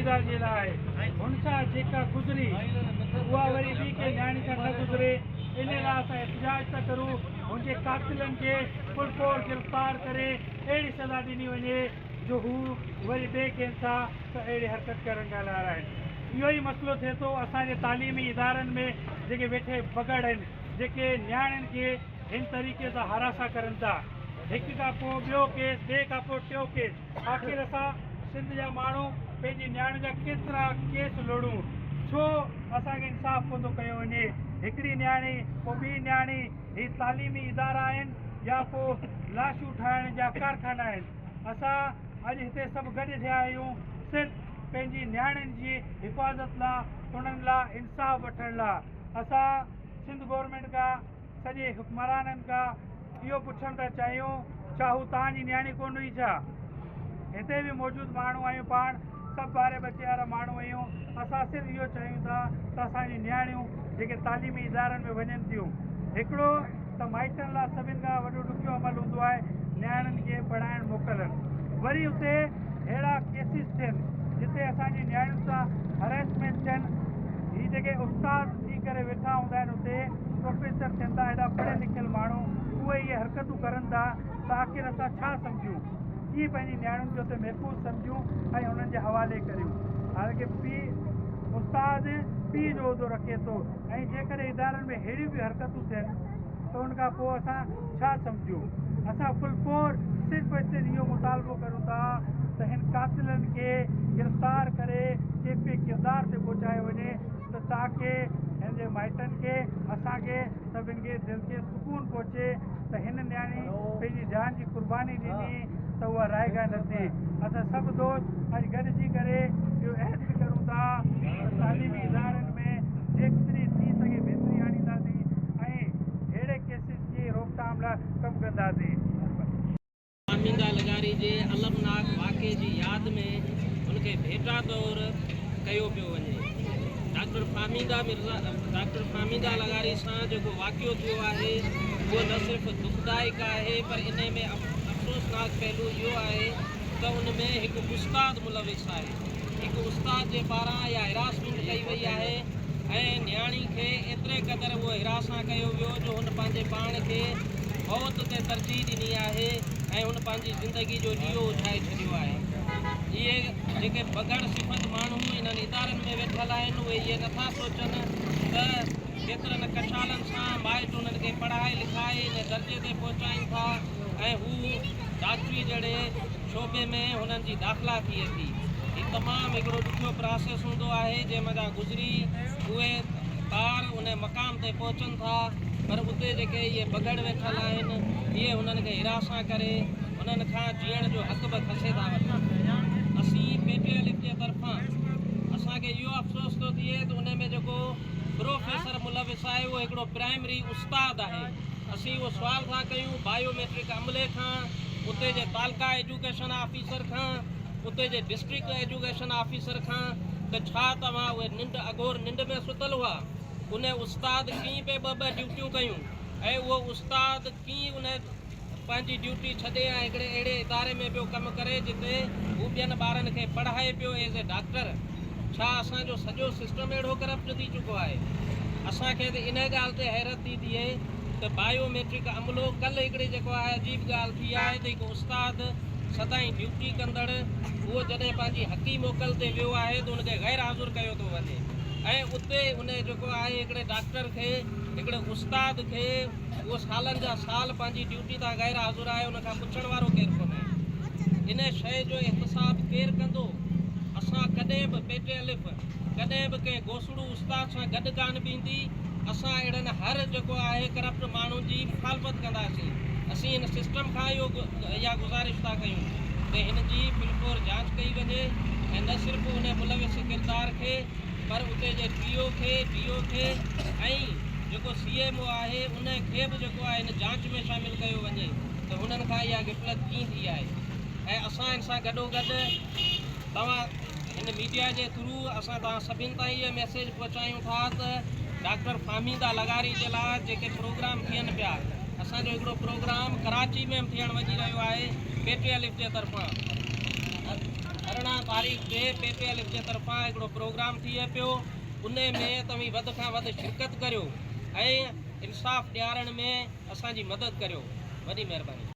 सुविधा जे लाइ हुन सां जेका गुज़री उहा वरी ॿी के न्याणी सां न गुज़रे, इन लाइ असां एहतिजाज था करूं हुनजे कातिलनि खे फुलपोर गिरफ़्तार करे अहिड़ी सज़ा ॾिनी वञे जो हू वरी ॿिए कंहिं सां त अहिड़ी हरकत करण खां लाराइनि। इहो ई मसइलो थिए थो असांजे तालीमी इदारनि में जेके वेठे बगड़ आहिनि, जेके न्याणियुनि खे हिन तरीक़े सां हारासा करनि था, हिक खां पोइ ॿियो केस, ॿिए खां पोइ टियों केस। आख़िर असां सिंध जा माण्हू पंहिंजी न्याणियुनि जा केतिरा केस लड़ूं, छो असांखे इंसाफ़ कोन थो कयो वञे? हिकिड़ी न्याणी पोइ ॿी न्याणी, ही तालीमी इदारा आहिनि या पोइ लाशूं ठाहिण जा कारखाना आहिनि? असां अॼु हिते सभु गॾु थिया आहियूं सिर्फ़ु पंहिंजी न्याणियुनि जी हिफ़ाज़त लाइ, उन्हनि लाइ इंसाफ़ वठण लाइ। असां सिंध गवर्नमेंट खां, सॼे हुक्मराननि खां इहो पुछणु था चाहियूं, छा हू तव्हांजी न्याणी कोन हुई छा? हिते बि मौजूदु माण्हू आहियूं, पाण सभु ॿार बचे वारा माण्हू आहियूं। असां सिर्फ़ु इहो चाहियूं था त असांजी न्याणियूं जेके तालीमी इदारनि में वञनि थियूं, हिकिड़ो त माइटनि लाइ सभिनि खां वॾो ॾुखियो अमल हूंदो आहे न्याणियुनि खे पढ़ाइण मोकिलनि, वरी उते अहिड़ा केसिस थियनि जिते असांजी न्याणियुनि सां हरेसमेंट थियनि। ही जेके उस्ताद थी करे वेठा हूंदा आहिनि उते, प्रोफेसर थियनि था, हेॾा पढ़ियल लिखियल माण्हू, उहे इहे हरकतूं करनि था, त आख़िर असां छा सम्झूं? कीअं पंहिंजी न्याणियुनि खे उते महफ़ूज़ सम्झूं ऐं हुननि जे हवाले करियूं? हालांकि उस्ताद पीउ जो उहिदो रखे थो, ऐं जेकॾहिं इदारनि में अहिड़ियूं बि हरकतूं थियनि त उनखां पोइ असां छा सम्झूं? असां फुलपोर सिर्फ़ु ऐं सिर्फ़ु इहो मुतालबो करूं था त हिन कातिलनि खे गिरफ़्तार करे कैफ़े किरदार ते पहुचायो वञे, त ताकी हिन जे माइटनि खे, असांखे सभिनि खे दिलि खे सुकून पहुचे त हिन न्याणी पंहिंजी जान जी कुर्बानी ॾिनी त उहा रायगा न थी। असां सभु दोस्त अॼु गॾिजी करे इहो अहद बि करूं था त तालीमी इदारनि में जेतिरी थी सघे बहितरी आणींदासीं ऐं अहिड़े केसिस जी रोकथाम लाइ कमु कंदासीं। फामीदा लगारी जे अलमनाक वाक़े जी यादि में उनखे भेटा तौर कयो पियो वञे। डॉक्टर फामीदा लगारी सां जेको वाक़ियो थियो आहे उहो न सिर्फ़ु दुखदायक आहे, पर इन में अफ़सोसनाक पहलू इहो आहे त उन में हिकु उस्ताद मुलविस आहे। हिकु उस्ताद जे पारां इहा हिरासमेंट कई वई आहे ऐं न्याणी खे एतिरे क़दुरु उहो हिरासा कयो वियो जो हुन पंहिंजे पाण खे मौत ते तरजीह ॾिनी आहे ऐं हुन पंहिंजी ज़िंदगी जो ॾीओ उठाए छॾियो आहे। इहे जेके बगड़ सिफ़त माण्हू इन्हनि इदारनि में वेठल आहिनि, उहे इहे नथा सोचनि त केतिरनि कशालनि सां माइट उन्हनि खे पढ़ाए लिखाए इन दर्जे ते पहुचाइनि था ऐं हू डॉक्टरी जहिड़े शोबे में हुननि जी दाख़िला थिए थी। हीउ तमामु हिकिड़ो ॾुखियो प्रोसेस हूंदो आहे जंहिंमहिल गुज़री उहे ॿार उन मक़ाम ते पहुचनि था, पर उते जेके इहे बगड़ वेठल आहिनि इहे हुननि खे हिरासा करे उन्हनि खां जीअण जो हक़ बि खसे था वठनि। असीं PTLF जे तरफ़ां असांखे इहो अफ़सोस थो थिए त उन में जेको प्रोफेसर मुलविस आहे उहो हिकिड़ो प्राइमरी उस्ताद आहे। असीं उहो सुवाल था कयूं बायोमेट्रिक अमले खां, उते जे तालका एजुकेशन ऑफिसर खां, उते जे डिस्ट्रिक्ट एजुकेशन ऑफिसर खां, त छा तव्हां उहे निंड अगोर निंड में सुतल हुआ? उन उस्ताद कीअं पे ॿ ड्यूटियूं कयूं ऐं उहो उस्ताद कीअं उन पंहिंजी ड्यूटी छॾे ऐं हिकिड़े अहिड़े इदारे में पियो कमु करे जिते हू ॿियनि ॿारनि खे पढ़ाए पियो एज़ ए डॉक्टर? छा असांजो सॼो सिस्टम अहिड़ो करप्ट थी चुको आहे? असांखे त इन ॻाल्हि ते हैरत थी थिए त बायोमेट्रिक अमलो कल्ह हिकिड़ी जेको आहे अजीब ॻाल्हि थी आहे त हिकु उस्ताद सदाईं ड्यूटी कंदड़ उहो जॾहिं पंहिंजी हक़ी मोकल ते वियो आहे त उनखे गैर हाज़ुर कयो थो वञे ऐं उते उन जेको आहे हिकिड़े डॉक्टर खे, हिकिड़े उस्ताद खे उहो सालनि जा साल पंहिंजी ड्यूटी तां गैर हाज़ुर आहे, उनखां पुछण वारो केरु कोन्हे। इन शइ जो एहतिसाब केरु कंदो? असां कॾहिं बि PTLF कॾहिं बि कंहिं घोसड़ू उस्ताद सां गॾु कान बीहंदी। असां अहिड़नि हर जेको आहे करप्ट माण्हुनि जी मुखालफ़त कंदासीं। असीं हिन सिस्टम खां इहा गुज़ारिश था कयूं त हिन जी बिल्कुलु जांच कई वञे ऐं न सिर्फ़ु उन मुलविस किरदार खे, पर उते जे PO खे ऐं जेको CMO आहे उन खे बि जेको आहे हिन जांच में शामिलु कयो वञे त हुननि खां इहा गिफ़लत कीअं थी आहे। ऐं असां हिन सां गॾोगॾु तव्हां हिन मीडिया जे थ्रू असां तव्हां सभिनि ताईं इहा मैसेज पहुचायूं था त डॉक्टर फामीदा लगारी जे लाइ जेके प्रोग्राम थियनि पिया, असांजो हिकिड़ो प्रोग्राम कराची में थियणु वञी रहियो आहे PTLF जे तरफ़ां। अरिड़हं तारीख़ ते PPLF जे तरफ़ां हिकिड़ो प्रोग्राम थिए पियो। उन में तव्हीं वधि खां वधि शिरकत करियो ऐं इंसाफ़ ॾियारण में असांजी मदद करियो। वॾी महिरबानी।